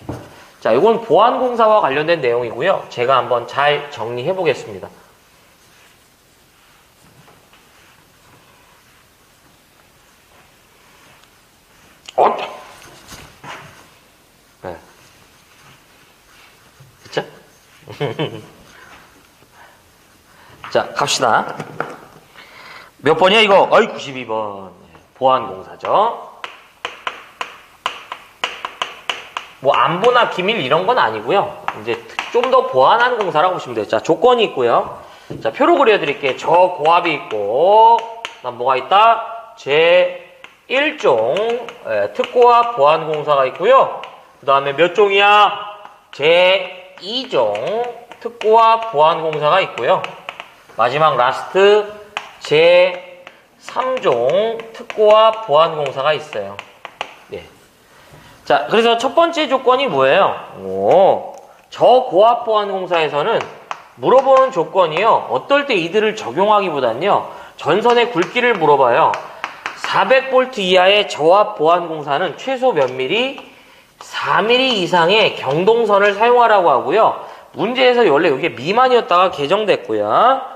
자, 이건 보안공사와 관련된 내용이고요. 제가 한번 잘 정리해 보겠습니다. 네. 됐죠? 자, 갑시다. 몇 번이야, 이거? 92번. 보안공사죠. 뭐, 안보나 기밀 이런 건 아니고요. 이제 좀 더 보안하는 공사라고 보시면 돼요. 자, 조건이 있고요. 자, 표로 그려드릴게요. 저고압이 있고, 그다음 뭐가 있다? 제1종 특고압 보안공사가 있고요. 그 다음에 몇 종이야? 제2종 특고압 보안공사가 있고요. 마지막 라스트 제3종 특고압 보안공사가 있어요. 네. 자, 그래서 첫 번째 조건이 뭐예요? 저고압 보안공사에서는 물어보는 조건이요. 어떨 때 이들을 적용하기보다는요. 전선의 굵기를 물어봐요. 400V 이하의 저압 보안공사는 최소 몇 미리? 4mm 이상의 경동선을 사용하라고 하고요. 문제에서 원래 이게 미만이었다가 개정됐고요.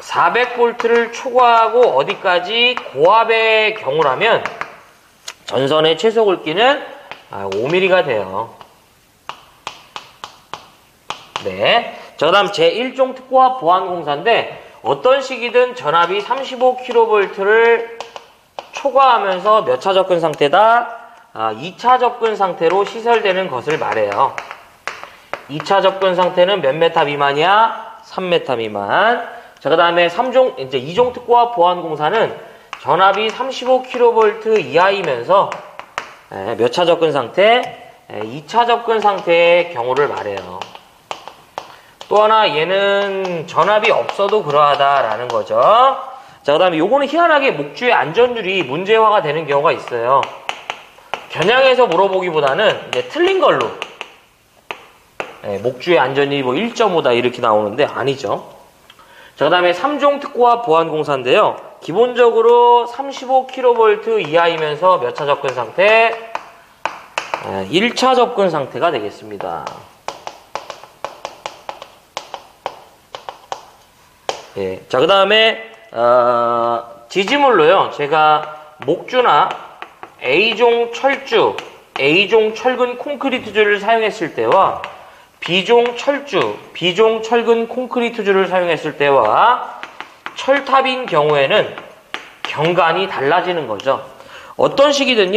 400V를 초과하고 어디까지 고압의 경우라면 전선의 최소 굵기는 5mm가 돼요. 네. 자, 그 다음 제1종 특고압 보안공사인데 어떤 시기든 전압이 35kV를 초과하면서 몇 차 접근 상태다? 2차 접근 상태로 시설되는 것을 말해요. 2차 접근 상태는 몇 메타 미만이야? 3m 미만. 자, 그 다음에 2종 특고압 보안공사는 전압이 35kV 이하이면서 몇 차 접근 상태? 2차 접근 상태의 경우를 말해요. 또 하나 얘는 전압이 없어도 그러하다라는 거죠. 자, 그 다음에 요거는 희한하게 목주의 안전율이 문제화가 되는 경우가 있어요. 겨냥해서 물어보기보다는 이제 틀린 걸로. 목주의 안전율이 뭐 1.5다 이렇게 나오는데 아니죠. 자, 그 다음에 3종 특고압 보안공사인데요. 기본적으로 35kV 이하이면서 몇 차 접근 상태? 1차 접근 상태가 되겠습니다. 예. 자, 그 다음에 지지물로요. 제가 목주나 A종 철주, A종 철근 콘크리트주를 사용했을 때와 B종 철주, B종 철근 콘크리트주를 사용했을 때와 철탑인 경우에는 경관이 달라지는 거죠. 어떤 시기든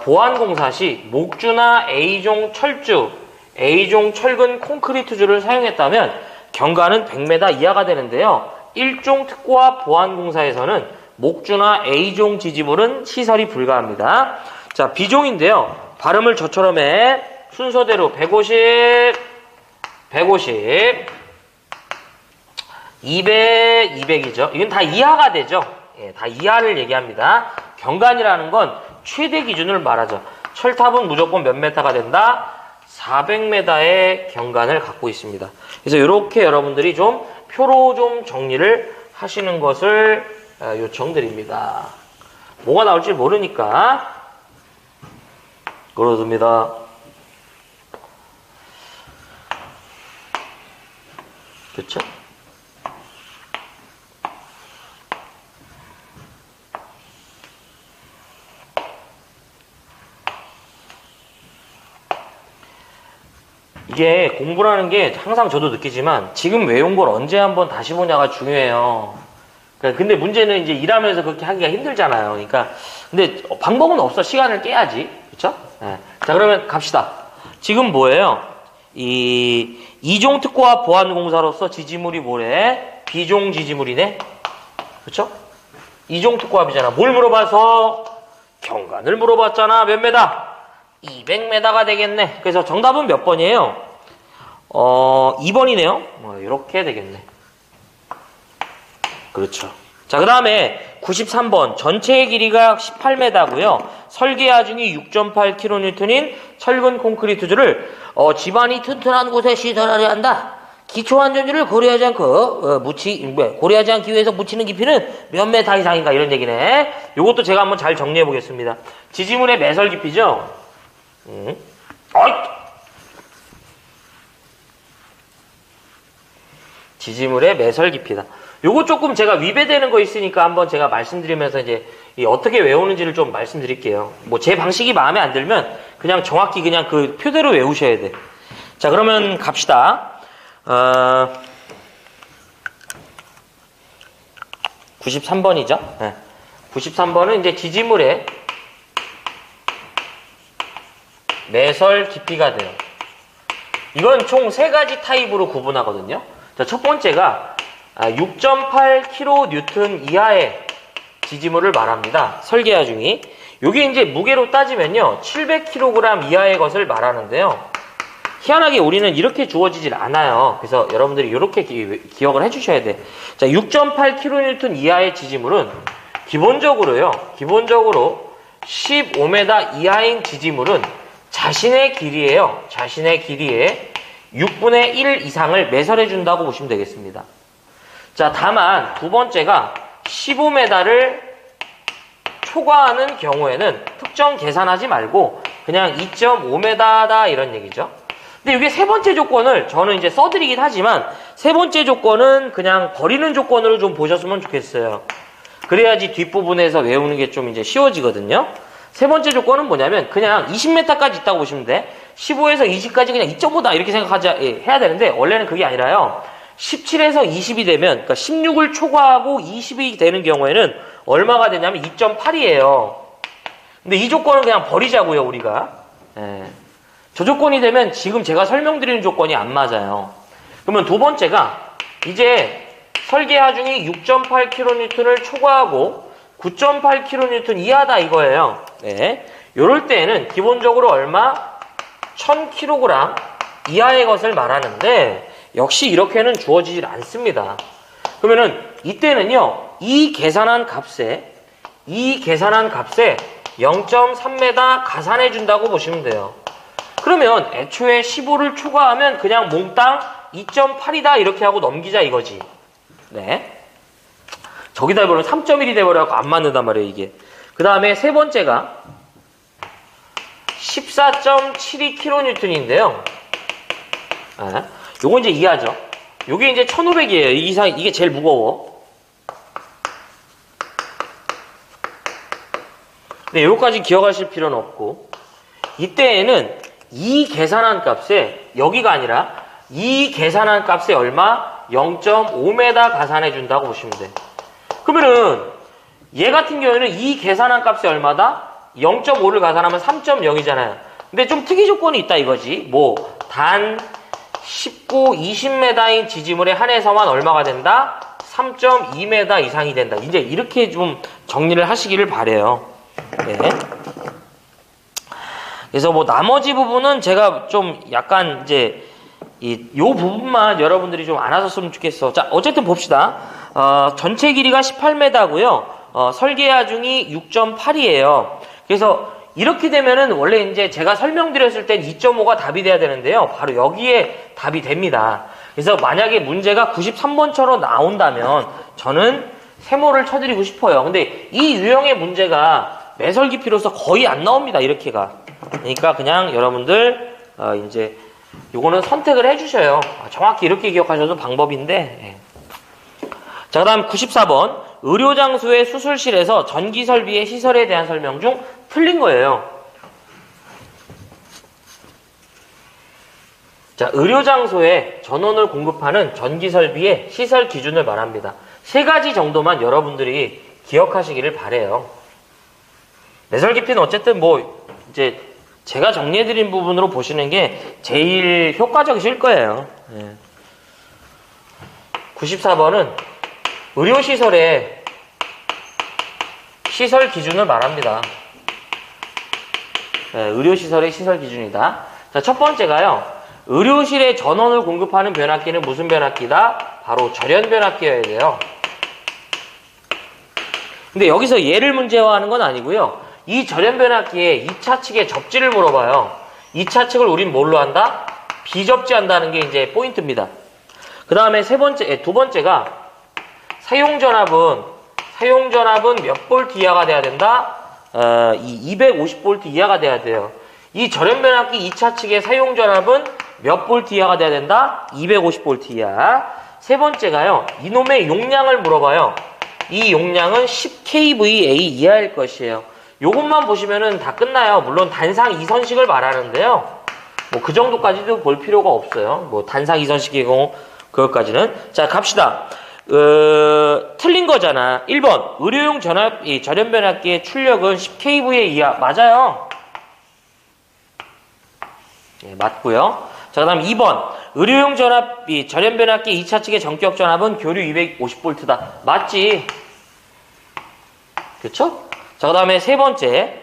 보안공사 시 목주나 A종 철주, A종 철근 콘크리트주를 사용했다면 경관은 100m 이하가 되는데요. 1종 특고와 보안공사에서는 목주나 A종 지지물은 시설이 불가합니다. 자, B종인데요. 발음을 저처럼 해. 순서대로 150, 150, 200, 200이죠. 이건 다 이하가 되죠. 예, 다 이하를 얘기합니다. 경관이라는 건 최대 기준을 말하죠. 철탑은 무조건 몇 메타가 된다? 400m의 경관을 갖고 있습니다. 그래서 이렇게 여러분들이 좀 표로 좀 정리를 하시는 것을 요청드립니다. 뭐가 나올지 모르니까 그렇습니다. 그렇죠? 이게 공부라는 게 항상 저도 느끼지만 지금 외운 걸 언제 한번 다시 보냐가 중요해요. 근데 문제는 이제 일하면서 그렇게 하기가 힘들잖아요. 그러니까 근데 방법은 없어. 시간을 깨야지. 그렇죠? 네. 자, 그러면 갑시다. 지금 뭐예요? 이 이종 특고와 보안공사로서 지지물이 뭐래? B종 지지물이네. 그렇죠? 이종 특고합이잖아. 뭘 물어봐서? 경관을 물어봤잖아. 몇 메다? 200m가 되겠네. 그래서 정답은 몇 번이에요? 2번이네요. 이렇게 되겠네. 그렇죠. 자, 그 다음에 93번. 전체의 길이가 18m고요. 설계 하중이 6.8kN인 철근 콘크리트주를 집안이 튼튼한 곳에 시설하려 한다. 기초 안전주를 고려하지 않고 고려하지 않기 위해서 묻히는 깊이는 몇 메타 이상인가 이런 얘기네. 이것도 제가 한번 잘 정리해 보겠습니다. 지지물의 매설 깊이죠. 지지물의 매설 깊이다. 요거 조금 제가 위배되는 거 있으니까 한번 제가 말씀드리면서 이제 어떻게 외우는지를 좀 말씀드릴게요. 뭐 제 방식이 마음에 안 들면 그냥 정확히 그냥 그 표대로 외우셔야 돼. 자, 그러면 갑시다. 93번이죠. 네. 93번은 이제 지지물의 매설 깊이가 돼요. 이건 총 3가지 타입으로 구분하거든요. 자, 첫 번째가 6.8kN 이하의 지지물을 말합니다. 설계하 중이. 요게 이제 무게로 따지면요. 700kg 이하의 것을 말하는데요. 희한하게 우리는 이렇게 주어지질 않아요. 그래서 여러분들이 이렇게 기억을 해주셔야 돼. 자, 6.8kN 이하의 지지물은 기본적으로 15m 이하인 지지물은 자신의 길이에요. 자신의 길이의 6분의 1 이상을 매설해준다고 보시면 되겠습니다. 자, 다만 두 번째가 15m를 초과하는 경우에는 특정 계산하지 말고 그냥 2.5m다 이런 얘기죠. 근데 이게 세 번째 조건을 저는 이제 써드리긴 하지만 세 번째 조건은 그냥 버리는 조건으로 좀 보셨으면 좋겠어요. 그래야지 뒷부분에서 외우는 게 좀 이제 쉬워지거든요. 세 번째 조건은 뭐냐면 그냥 20m까지 있다고 보시면 돼. 15에서 20까지 그냥 2.5다 이렇게 해야 되는데 원래는 그게 아니라요. 17에서 20이 되면 그러니까 16을 초과하고 20이 되는 경우에는 얼마가 되냐면 2.8이에요. 근데 이 조건은 그냥 버리자고요, 우리가. 예. 저 조건이 되면 지금 제가 설명드리는 조건이 안 맞아요. 그러면 두 번째가 이제 설계 하중이 6.8kN을 초과하고 9.8kN 이하다 이거예요. 네. 요럴 때에는 기본적으로 얼마? 1000kg 이하의 것을 말하는데 역시 이렇게는 주어지질 않습니다. 그러면은 이때는요. 이 계산한 값에 0.3m 가산해 준다고 보시면 돼요. 그러면 애초에 15를 초과하면 그냥 몽땅 2.8이다 이렇게 하고 넘기자 이거지. 네. 저기다 해버리면 3.1이 돼버려서 안 맞는단 말이에요, 이게. 그 다음에 세 번째가 14.72kN인데요. 네. 요거 이제 이하죠. 요게 이제 1500이에요. 이게 제일 무거워. 근데 요거까지 기억하실 필요는 없고, 이때에는 이 계산한 값에, 여기가 아니라 이 계산한 값에 얼마? 0.5m 가산해 준다고 보시면 돼. 그러면은 얘 같은 경우에는 이 계산한 값이 얼마다? 0.5를 가산하면 3.0이잖아요. 근데 좀 특이 조건이 있다 이거지. 뭐 단 19, 20m인 지지물에 한해서만 얼마가 된다? 3.2m 이상이 된다. 이제 이렇게 좀 정리를 하시기를 바래요. 네. 그래서 뭐 나머지 부분은 제가 좀 약간 이제 요 부분만 여러분들이 좀 알아줬으면 좋겠어. 자, 어쨌든 봅시다. 전체 길이가 18m고요. 설계하중이 6.8이에요. 그래서 이렇게 되면은 원래 이제 제가 설명드렸을 땐 2.5가 답이 돼야 되는데요. 바로 여기에 답이 됩니다. 그래서 만약에 문제가 93번처럼 나온다면 저는 세모를 쳐드리고 싶어요. 근데 이 유형의 문제가 매설 깊이로서 거의 안 나옵니다. 이렇게가. 그러니까 그냥 여러분들 이제 요거는 선택을 해주셔요. 정확히 이렇게 기억하셔도 방법인데. 자, 그 다음 94번. 의료장소의 수술실에서 전기설비의 시설에 대한 설명 중 틀린 거예요. 자, 의료장소에 전원을 공급하는 전기설비의 시설 기준을 말합니다. 세 가지 정도만 여러분들이 기억하시기를 바래요. 매설 깊이는 어쨌든 뭐 이제 제가 정리해드린 부분으로 보시는 게 제일 효과적이실 거예요. 94번은 의료시설의 시설 기준을 말합니다. 의료시설의 시설 기준이다. 자, 첫 번째가요. 의료실에 전원을 공급하는 변압기는 무슨 변압기다? 바로 절연변압기여야 돼요. 근데 여기서 얘를 문제화하는 건 아니고요. 이 절연변압기의 2차 측의 접지를 물어봐요. 2차 측을 우린 뭘로 한다? 비접지한다는 게 이제 포인트입니다. 그 다음에 두 번째가 사용전압은 몇 볼트 이하가 돼야 된다? 250볼트 이하가 돼야 돼요. 이 절연변압기 2차 측의 사용전압은 몇 볼트 이하가 돼야 된다? 250볼트 이하. 세 번째가요. 이놈의 용량을 물어봐요. 이 용량은 10kVA 이하일 것이에요. 요것만 보시면은 다 끝나요. 물론 단상 2선식을 말하는데요. 뭐 그 정도까지도 볼 필요가 없어요. 뭐 단상 2선식의 경우 그것까지는. 자, 갑시다. 틀린 거잖아. 1번 의료용 절연변압기의 출력은 10kVA 이하. 맞아요. 네, 맞고요. 자, 그 다음 2번 의료용 절연변압기 2차 측의 전격 전압은 교류 250V다. 맞지? 그쵸? 자, 그 다음에 세 번째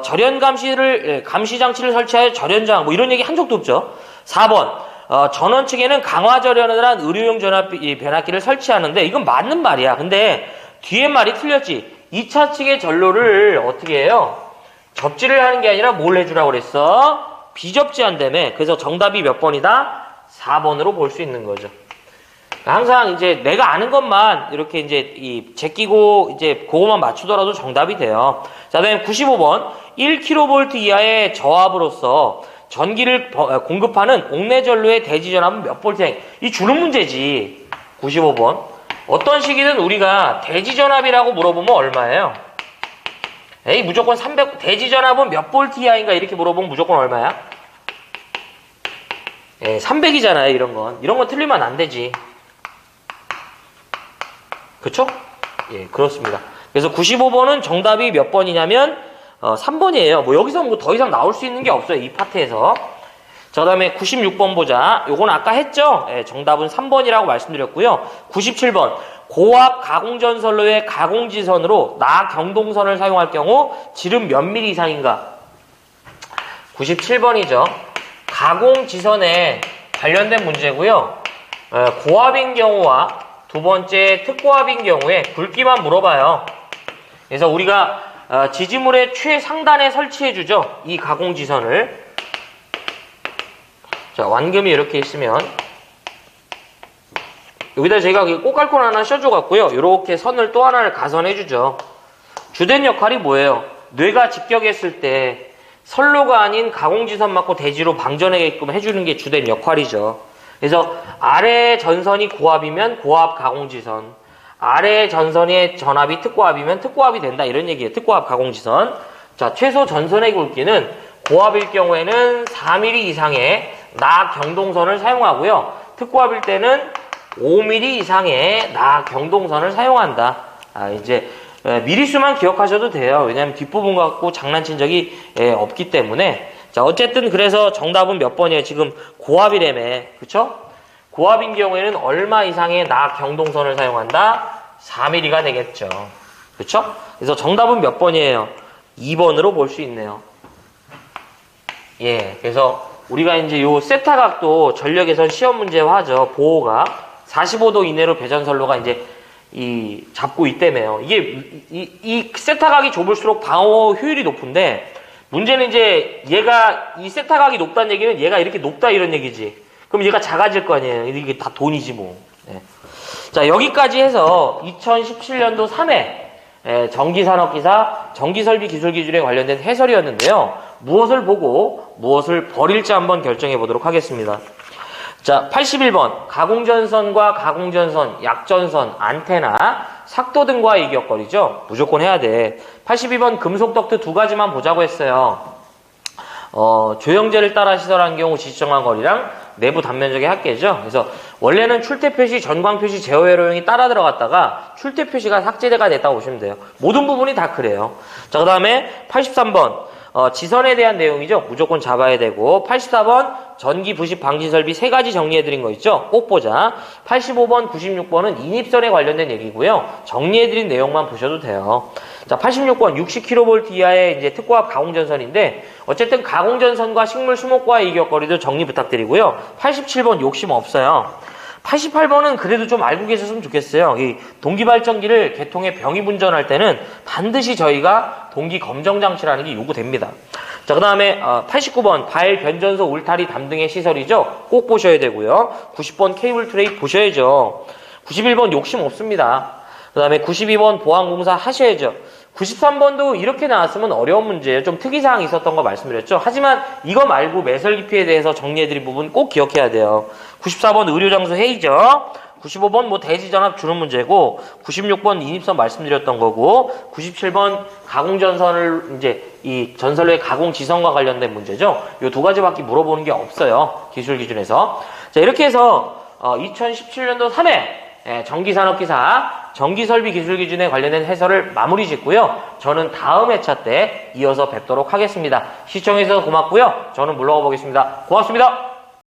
절연 감시 장치를 설치하여 절연저항 뭐 이런 얘기 한 적도 없죠. 4번 전원 측에는 강화 절연을 한 의료용 변압기를 설치하는데 이건 맞는 말이야. 근데 뒤에 말이 틀렸지. 2차 측의 전로를 어떻게 해요? 접지를 하는 게 아니라 뭘 해주라고 그랬어? 비접지한다며. 그래서 정답이 몇 번이다? 4번으로 볼 수 있는 거죠. 항상 이제 내가 아는 것만 이렇게 이제 제끼고 이제 그거만 맞추더라도 정답이 돼요. 자, 다음에 95번 1kV 이하의 저압으로서 전기를 공급하는 옥내 전로의 대지 전압은 몇 볼트? 이 주는 문제지. 95번. 어떤 식이든 우리가 대지 전압이라고 물어보면 얼마예요? 에이, 무조건 300, 대지 전압은 몇 볼트 이하인가 이렇게 물어보면 무조건 얼마야? 300이잖아요, 이런 건. 이런 건 틀리면 안 되지. 그쵸? 예, 그렇습니다. 그래서 95번은 정답이 몇 번이냐면 3번이에요. 뭐 여기서 뭐 더 이상 나올 수 있는 게 없어요. 이 파트에서. 자, 그 다음에 96번 보자. 요건 아까 했죠? 예, 정답은 3번이라고 말씀드렸고요. 97번. 고압 가공전선로의 가공지선으로 나경동선을 사용할 경우 지름 몇 미리 이상인가? 97번이죠. 가공지선에 관련된 문제고요. 고압인 경우와 두 번째 특고압인 경우에 굵기만 물어봐요. 그래서 우리가 지지물의 최상단에 설치해주죠. 이 가공지선을. 자, 완금이 이렇게 있으면 여기다 제가 꽃갈콘 하나 씌워줘갖고요. 이렇게 선을 또 하나를 가선해주죠. 주된 역할이 뭐예요? 뇌가 직격했을 때 선로가 아닌 가공지선 맞고 대지로 방전하게끔 해주는 게 주된 역할이죠. 그래서 아래 전선이 고압이면 고압 가공지선, 아래 전선의 전압이 특고압이면 특고압이 된다 이런 얘기예요. 특고압 가공지선. 자, 최소 전선의 굵기는 고압일 경우에는 4mm 이상의 나경동선을 사용하고요. 특고압일 때는 5mm 이상의 나경동선을 사용한다. 이제 미리수만 기억하셔도 돼요. 왜냐하면 뒷부분 갖고 장난친 적이 없기 때문에. 자, 어쨌든 그래서 정답은 몇 번이에요? 지금 고압이라며. 그쵸? 고압인 경우에는 얼마 이상의 나경동선을 사용한다? 4mm가 되겠죠. 그쵸? 그래서 정답은 몇 번이에요? 2번으로 볼 수 있네요. 예, 그래서 우리가 이제 요 세타각도 전력에선 시험 문제화죠. 보호가 45도 이내로 배전선로가 이제 잡고 있다며요. 이게 이 세타각이 좁을수록 방어 효율이 높은데, 문제는 이제 이 세타각이 높다는 얘기는 얘가 이렇게 높다 이런 얘기지. 그럼 얘가 작아질 거 아니에요. 이게 다 돈이지 뭐. 네. 자, 여기까지 해서 2017년도 3회 전기산업기사 전기설비기술기준에 관련된 해설이었는데요. 무엇을 보고 무엇을 버릴지 한번 결정해 보도록 하겠습니다. 자, 81번 가공전선과 가공전선, 약전선, 안테나, 삭도 등과의 이격거리죠. 무조건 해야 돼. 82번 금속 덕트 두 가지만 보자고 했어요. 조형제를 따라 시설한 경우 지정한 거리랑 내부 단면적의 합계죠. 그래서 원래는 출퇴 표시, 전광 표시, 제어 회로용이 따라 들어갔다가 출퇴 표시가 삭제가 됐다고 보시면 돼요. 모든 부분이 다 그래요. 자, 그 다음에 83번 지선에 대한 내용이죠. 무조건 잡아야 되고, 84번 전기 부식 방지 설비 세 가지 정리해드린 거 있죠. 꼭 보자. 85번, 96번은 인입선에 관련된 얘기고요. 정리해드린 내용만 보셔도 돼요. 자, 86번 60kV 이하의 이제 특고압 가공전선인데, 어쨌든 가공전선과 식물 수목과의 이격거리도 정리 부탁드리고요. 87번 욕심 없어요. 88번은 그래도 좀 알고 계셨으면 좋겠어요. 이 동기발전기를 계통에 병입운전할 때는 반드시 저희가 동기 검정장치라는 게 요구됩니다. 자, 그 다음에 89번 발 변전소 울타리 담등의 시설이죠. 꼭 보셔야 되고요. 90번 케이블 트레이 보셔야죠. 91번 욕심 없습니다. 그 다음에 92번 보안공사 하셔야죠. 93번도 이렇게 나왔으면 어려운 문제예요. 좀 특이사항이 있었던 거 말씀드렸죠. 하지만 이거 말고 매설 기피에 대해서 정리해드린 부분 꼭 기억해야 돼요. 94번 의료장소 회의죠. 95번 뭐 대지전압 주는 문제고, 96번 인입선 말씀드렸던 거고, 97번 가공전선을 이제 이 전선로의 가공 지선과 관련된 문제죠. 요 두 가지밖에 물어보는 게 없어요. 기술 기준에서. 자, 이렇게 해서 2017년도 3회 전기산업기사 전기설비기술기준에 관련된 해설을 마무리 짓고요. 저는 다음 회차 때 이어서 뵙도록 하겠습니다. 시청해주셔서 고맙고요. 저는 물러가 보겠습니다. 고맙습니다.